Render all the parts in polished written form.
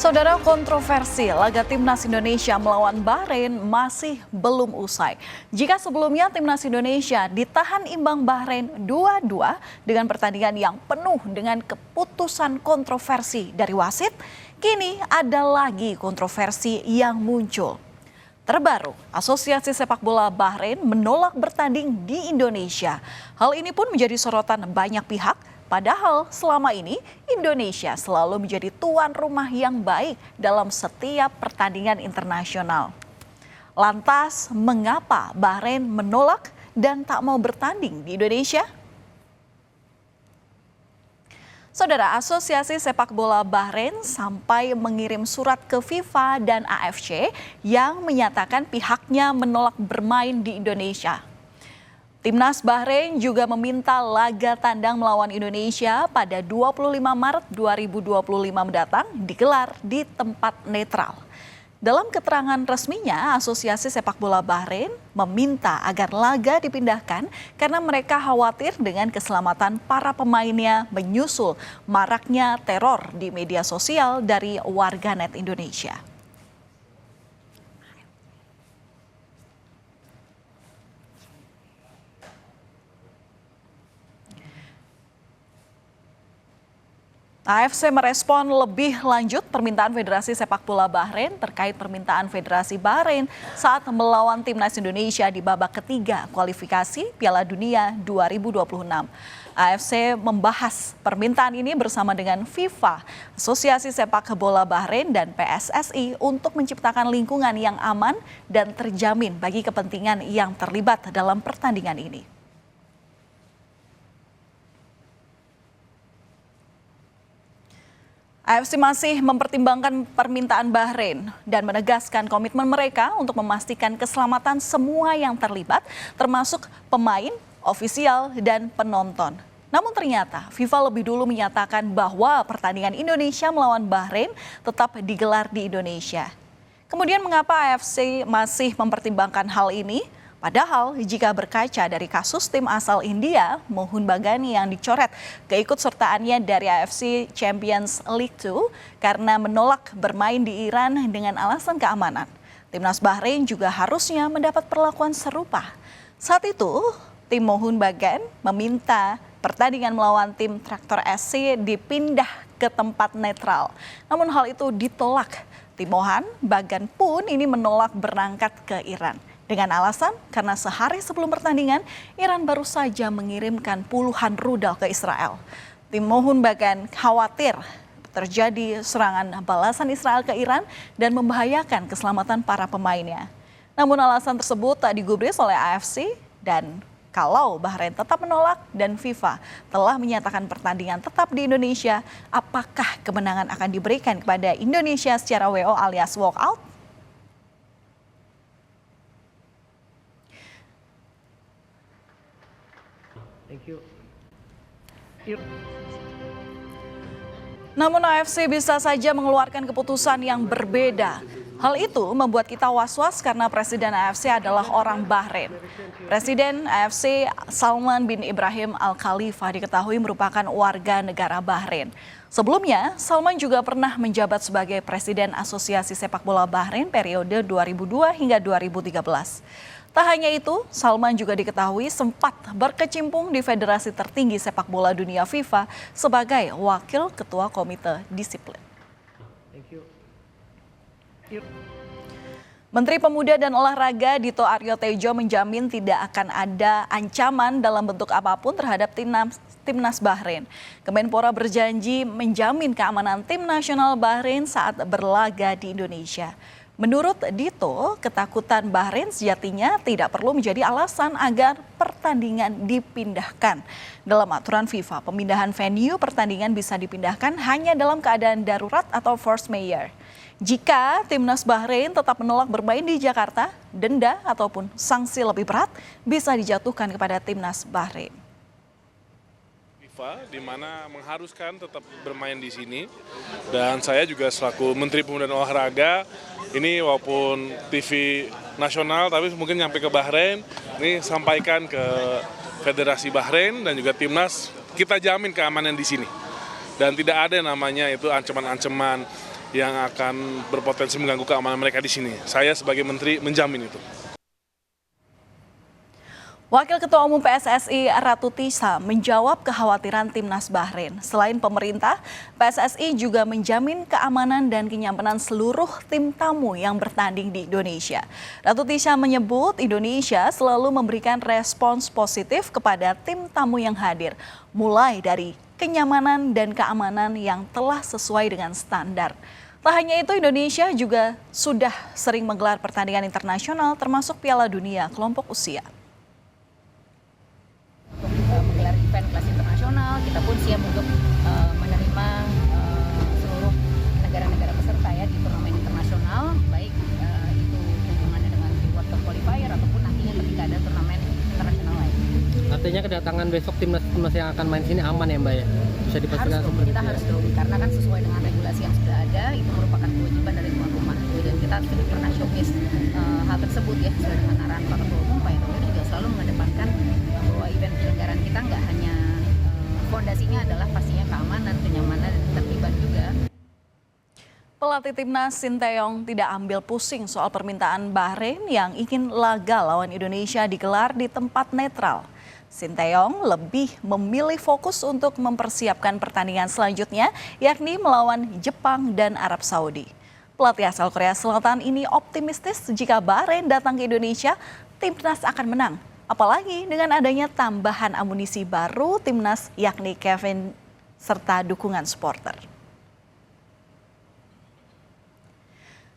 Saudara, kontroversi laga Timnas Indonesia melawan Bahrain masih belum usai. Jika sebelumnya Timnas Indonesia ditahan imbang Bahrain 2-2 dengan pertandingan yang penuh dengan keputusan kontroversi dari wasit, kini ada lagi kontroversi yang muncul. Terbaru, Asosiasi Sepak Bola Bahrain menolak bertanding di Indonesia. Hal ini pun menjadi sorotan banyak pihak. Padahal selama ini Indonesia selalu menjadi tuan rumah yang baik dalam setiap pertandingan internasional. Lantas, mengapa Bahrain menolak dan tak mau bertanding di Indonesia? Saudara, Asosiasi Sepak Bola Bahrain sampai mengirim surat ke FIFA dan AFC yang menyatakan pihaknya menolak bermain di Indonesia. Timnas Bahrain juga meminta laga tandang melawan Indonesia pada 25 Maret 2025 mendatang digelar di tempat netral. Dalam keterangan resminya, Asosiasi Sepak Bola Bahrain meminta agar laga dipindahkan karena mereka khawatir dengan keselamatan para pemainnya menyusul maraknya teror di media sosial dari warganet Indonesia. AFC merespon lebih lanjut permintaan Federasi Sepak Bola Bahrain terkait permintaan Federasi Bahrain saat melawan Timnas Indonesia di babak ketiga kualifikasi Piala Dunia 2026. AFC membahas permintaan ini bersama dengan FIFA, Asosiasi Sepak Bola Bahrain dan PSSI untuk menciptakan lingkungan yang aman dan terjamin bagi kepentingan yang terlibat dalam pertandingan ini. AFC masih mempertimbangkan permintaan Bahrain dan menegaskan komitmen mereka untuk memastikan keselamatan semua yang terlibat, termasuk pemain, ofisial, dan penonton. Namun ternyata FIFA lebih dulu menyatakan bahwa pertandingan Indonesia melawan Bahrain tetap digelar di Indonesia. Kemudian mengapa AFC masih mempertimbangkan hal ini? Padahal jika berkaca dari kasus tim asal India, Mohun Bagan yang dicoret keikutsertaannya dari AFC Champions League 2 karena menolak bermain di Iran dengan alasan keamanan. Timnas Bahrain juga harusnya mendapat perlakuan serupa. Saat itu, tim Mohun Bagan meminta pertandingan melawan tim Traktor SC dipindah ke tempat netral. Namun hal itu ditolak. Tim Mohun Bagan pun ini menolak berangkat ke Iran. Dengan alasan karena sehari sebelum pertandingan, Iran baru saja mengirimkan puluhan rudal ke Israel. Tim Mohun Bagan khawatir terjadi serangan balasan Israel ke Iran dan membahayakan keselamatan para pemainnya. Namun alasan tersebut tak digubris oleh AFC dan kalau Bahrain tetap menolak dan FIFA telah menyatakan pertandingan tetap di Indonesia, apakah kemenangan akan diberikan kepada Indonesia secara WO alias walkout? Thank you. Namun AFC bisa saja mengeluarkan keputusan yang berbeda. Hal itu membuat kita was-was karena Presiden AFC adalah orang Bahrain. Presiden AFC Salman bin Ibrahim Al Khalifa diketahui merupakan warga negara Bahrain. Sebelumnya, Salman juga pernah menjabat sebagai Presiden Asosiasi Sepak Bola Bahrain periode 2002 hingga 2013. Tak hanya itu, Salman juga diketahui sempat berkecimpung di Federasi tertinggi sepak bola dunia FIFA sebagai wakil ketua komite disiplin. Menteri Pemuda dan Olahraga Dito Aryo Tejo menjamin tidak akan ada ancaman dalam bentuk apapun terhadap timnas Bahrain. Kemenpora berjanji menjamin keamanan tim nasional Bahrain saat berlaga di Indonesia. Menurut Dito, ketakutan Bahrain sejatinya tidak perlu menjadi alasan agar pertandingan dipindahkan. Dalam aturan FIFA, pemindahan venue pertandingan bisa dipindahkan hanya dalam keadaan darurat atau force majeure. Jika timnas Bahrain tetap menolak bermain di Jakarta, denda ataupun sanksi lebih berat bisa dijatuhkan kepada timnas Bahrain. FIFA di mana mengharuskan tetap bermain di sini, dan saya juga selaku Menteri Pemuda dan Olahraga ini walaupun TV nasional tapi mungkin nyampe ke Bahrain, ini sampaikan ke Federasi Bahrain dan juga timnas, kita jamin keamanan di sini dan tidak ada namanya itu ancaman-ancaman yang akan berpotensi mengganggu keamanan mereka di sini. Saya sebagai menteri menjamin itu. Wakil Ketua Umum PSSI Ratu Tisa menjawab kekhawatiran Timnas Bahrain. Selain pemerintah, PSSI juga menjamin keamanan dan kenyamanan seluruh tim tamu yang bertanding di Indonesia. Ratu Tisa menyebut Indonesia selalu memberikan respons positif kepada tim tamu yang hadir, mulai dari kenyamanan dan keamanan yang telah sesuai dengan standar. Tak hanya itu, Indonesia juga sudah sering menggelar pertandingan internasional termasuk Piala Dunia kelompok usia. Menggelar event kelas internasional, kita pun siap untuk menerima seluruh negara-negara peserta ya di turnamen internasional, baik itu hubungannya dengan World Cup Qualifier ataupun nantinya ketika ada turnamen internasional lain. Artinya kedatangan besok timnas yang akan main sini aman ya Mbak ya? Bisa dipastikan seperti itu. Kita harus dong, karena kan sesuai dengan regulasi yang sudah ada, itu merupakan kewajiban dari tuan rumah. Dan kita sudah pernah showcase hal tersebut ya, sesuai dengan arahan Pak Ketua Umum, Pak Erwin juga selalu mengedepankan bahwa event penyelenggaraan kita nggak hanya fondasinya adalah pastinya keamanan, kenyamanan, dan ketertiban juga. Pelatih timnas Sinteyong tidak ambil pusing soal permintaan Bahrain yang ingin laga lawan Indonesia digelar di tempat netral. Sinteyong lebih memilih fokus untuk mempersiapkan pertandingan selanjutnya, yakni melawan Jepang dan Arab Saudi. Pelatih asal Korea Selatan ini optimistis jika Bahrain datang ke Indonesia, timnas akan menang. Apalagi dengan adanya tambahan amunisi baru timnas, yakni Kevin serta dukungan supporter.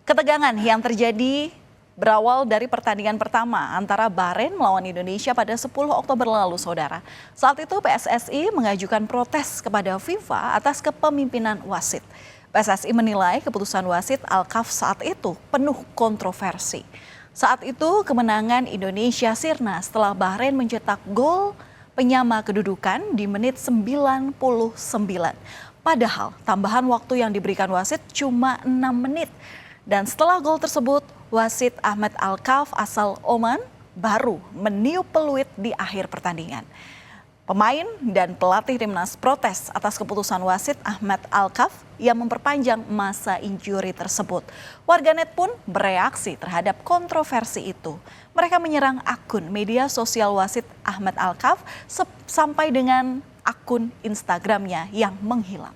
Ketegangan yang terjadi berawal dari pertandingan pertama antara Bahrain melawan Indonesia pada 10 Oktober lalu, saudara. Saat itu PSSI mengajukan protes kepada FIFA atas kepemimpinan wasit. PSSI menilai keputusan wasit Alkaf saat itu penuh kontroversi. Saat itu kemenangan Indonesia sirna setelah Bahrain mencetak gol penyama kedudukan di menit 99. Padahal tambahan waktu yang diberikan wasit cuma 6 menit. Dan setelah gol tersebut, wasit Ahmed Alkaf asal Oman baru meniup peluit di akhir pertandingan. Pemain dan pelatih timnas protes atas keputusan wasit Ahmed Alkaf yang memperpanjang masa injuri tersebut. Warganet pun bereaksi terhadap kontroversi itu. Mereka menyerang akun media sosial wasit Ahmed Alkaf sampai dengan akun Instagramnya yang menghilang.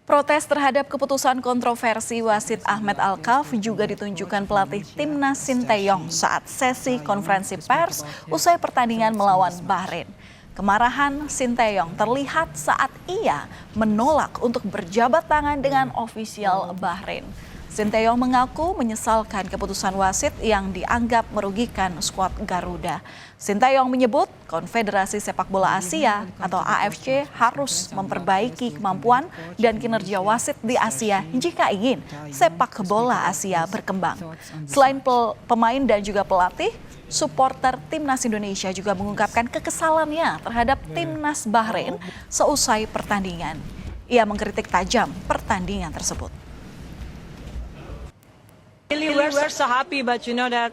Protes terhadap keputusan kontroversi wasit Ahmed Alkaf juga ditunjukkan pelatih timnas Sinteyong saat sesi konferensi pers usai pertandingan melawan Bahrain. Kemarahan Sinteyong terlihat saat ia menolak untuk berjabat tangan dengan ofisial Bahrain. Sinteyong mengaku menyesalkan keputusan wasit yang dianggap merugikan skuad Garuda. Sinteyong menyebut Konfederasi Sepak Bola Asia atau AFC harus memperbaiki kemampuan dan kinerja wasit di Asia jika ingin sepak bola Asia berkembang. Selain pemain dan juga pelatih, supporter timnas Indonesia juga mengungkapkan kekesalannya terhadap timnas Bahrain seusai pertandingan. Ia mengkritik tajam pertandingan tersebut. Really, we're so happy, but you know that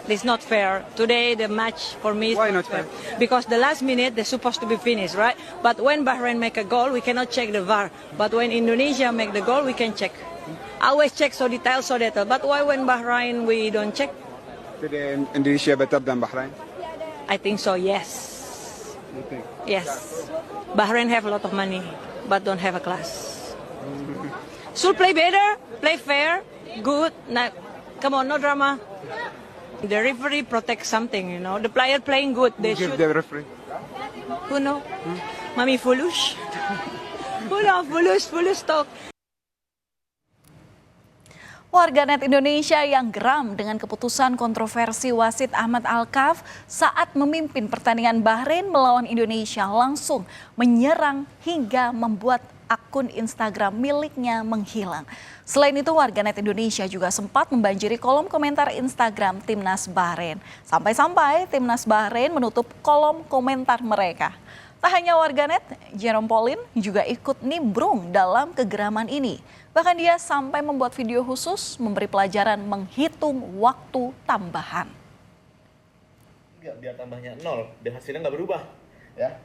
it's not fair. Today, the match for me is Why not fair? Because the last minute, they're supposed to be finished, right? But when Bahrain make a goal, we cannot check the VAR. But when Indonesia make the goal, we can check. I always check so detail. But why when Bahrain, we don't check? Today Indonesia better than Bahrain? I think so, yes. You think? Yes. Bahrain have a lot of money, but don't have a class. Should play better, play fair, good. Nah, come on, no drama. The referee protects something, you know. The player playing good, they Give should. the referee. Who know? Mami foolish. Who know? Foolish talk. Warganet Indonesia yang geram dengan keputusan kontroversi wasit Ahmed Alkaf saat memimpin pertandingan Bahrain melawan Indonesia langsung menyerang hingga membuat akun Instagram miliknya menghilang. Selain itu, warganet Indonesia juga sempat membanjiri kolom komentar Instagram Timnas Bahrain. Sampai-sampai Timnas Bahrain menutup kolom komentar mereka. Tak hanya warganet, Jerome Pauline juga ikut nimbrung dalam kegeraman ini. Bahkan dia sampai membuat video khusus memberi pelajaran menghitung waktu tambahan. Biar tambahnya 0, biar hasilnya nggak berubah. Ya.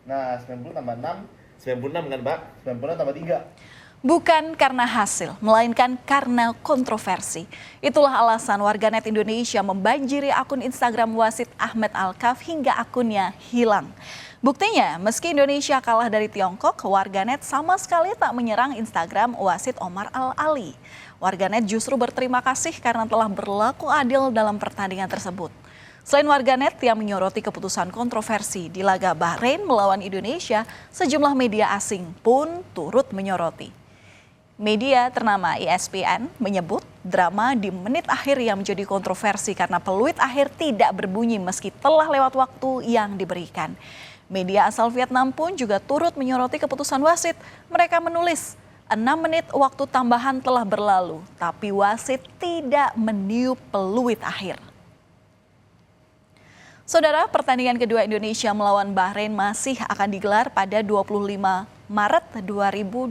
Nah, 90 tambah 6, 96 kan Pak? 96 tambah 3. Bukan karena hasil, melainkan karena kontroversi. Itulah alasan warganet Indonesia membanjiri akun Instagram wasit Ahmed Alkaf hingga akunnya hilang. Buktinya, meski Indonesia kalah dari Tiongkok, warganet sama sekali tak menyerang Instagram wasit Omar Al-Ali. Warganet justru berterima kasih karena telah berlaku adil dalam pertandingan tersebut. Selain warganet yang menyoroti keputusan kontroversi di laga Bahrain melawan Indonesia, sejumlah media asing pun turut menyoroti. Media ternama ESPN menyebut drama di menit akhir yang menjadi kontroversi karena peluit akhir tidak berbunyi meski telah lewat waktu yang diberikan. Media asal Vietnam pun juga turut menyoroti keputusan wasit. Mereka menulis, 6 menit waktu tambahan telah berlalu, tapi wasit tidak meniup peluit akhir. Saudara, pertandingan kedua Indonesia melawan Bahrain masih akan digelar pada 25 Maret 2025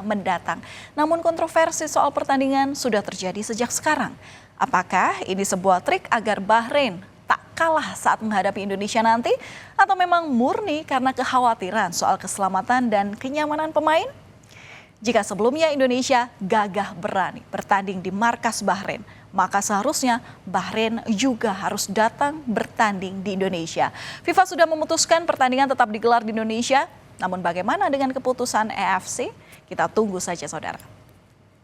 mendatang. Namun kontroversi soal pertandingan sudah terjadi sejak sekarang. Apakah ini sebuah trik agar Bahrain tak kalah saat menghadapi Indonesia nanti? Atau memang murni karena kekhawatiran soal keselamatan dan kenyamanan pemain? Jika sebelumnya Indonesia gagah berani bertanding di markas Bahrain, maka seharusnya Bahrain juga harus datang bertanding di Indonesia. FIFA sudah memutuskan pertandingan tetap digelar di Indonesia. Namun bagaimana dengan keputusan AFC? Kita tunggu saja, saudara.